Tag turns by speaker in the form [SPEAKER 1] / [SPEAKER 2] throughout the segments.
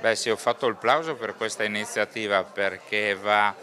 [SPEAKER 1] Beh sì, ho fatto il plauso per questa iniziativa perché va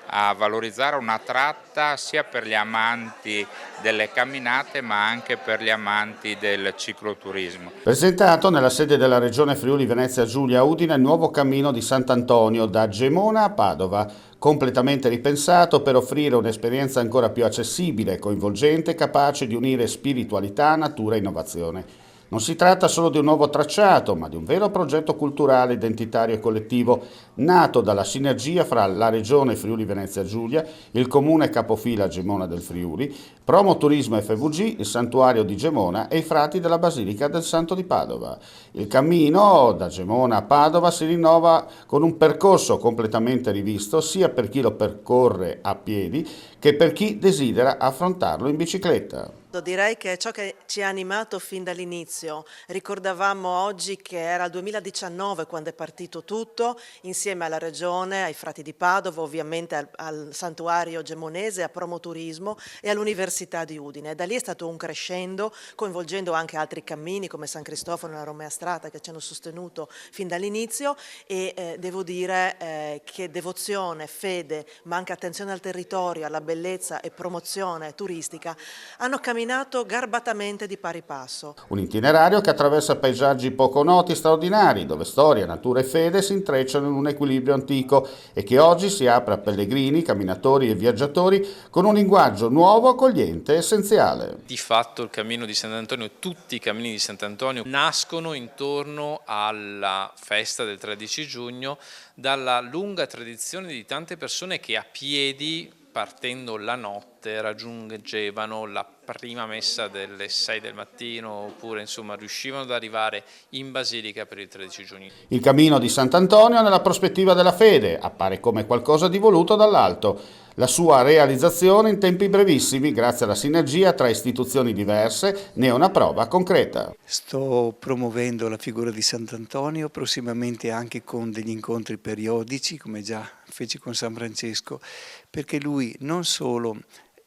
[SPEAKER 1] a valorizzare una tratta sia per gli amanti delle camminate ma anche per gli amanti del cicloturismo.
[SPEAKER 2] Presentato nella sede della Regione Friuli Venezia Giulia a Udine il nuovo cammino di Sant'Antonio da Gemona a Padova, completamente ripensato per offrire un'esperienza ancora più accessibile, coinvolgente, capace di unire spiritualità, natura e innovazione. Non si tratta solo di un nuovo tracciato, ma di un vero progetto culturale, identitario e collettivo, nato dalla sinergia fra la Regione Friuli Venezia Giulia, il Comune capofila Gemona del Friuli, Promo Turismo FVG, il Santuario di Gemona e i frati della Basilica del Santo di Padova. Il cammino da Gemona a Padova si rinnova con un percorso completamente rivisto sia per chi lo percorre a piedi che per chi desidera affrontarlo in bicicletta.
[SPEAKER 3] Direi che è ciò che ci ha animato fin dall'inizio. Ricordavamo oggi che era il 2019 quando è partito tutto, insieme alla Regione, ai Frati di Padova, ovviamente al Santuario Gemonese, a Promoturismo e all'Università di Udine. Da lì è stato un crescendo, coinvolgendo anche altri cammini come San Cristoforo e la Romea Strata che ci hanno sostenuto fin dall'inizio e devo dire che devozione, fede, ma anche attenzione al territorio, alla bellezza e promozione turistica hanno camminato garbatamente di pari passo.
[SPEAKER 2] Un itinerario che attraversa paesaggi poco noti e straordinari, dove storia, natura e fede si intrecciano in un equilibrio antico e che oggi si apre a pellegrini, camminatori e viaggiatori con un linguaggio nuovo, accogliente e essenziale.
[SPEAKER 4] Di fatto il cammino di Sant'Antonio, tutti i cammini di Sant'Antonio nascono intorno alla festa del 13 giugno dalla lunga tradizione di tante persone che a piedi, partendo la notte, raggiungevano la prima messa delle 6 del mattino oppure insomma riuscivano ad arrivare in Basilica per il 13 giugno.
[SPEAKER 2] Il cammino di Sant'Antonio nella prospettiva della fede appare come qualcosa di voluto dall'alto. La sua realizzazione in tempi brevissimi, grazie alla sinergia tra istituzioni diverse, ne è una prova concreta.
[SPEAKER 5] Sto promuovendo la figura di Sant'Antonio, prossimamente anche con degli incontri periodici, come già feci con San Francesco, perché lui non solo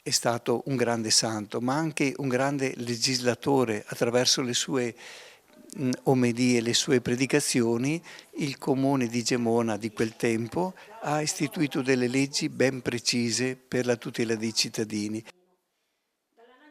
[SPEAKER 5] è stato un grande santo, ma anche un grande legislatore. Attraverso le sue omelie, le sue predicazioni, il comune di Gemona di quel tempo ha istituito delle leggi ben precise per la tutela dei cittadini.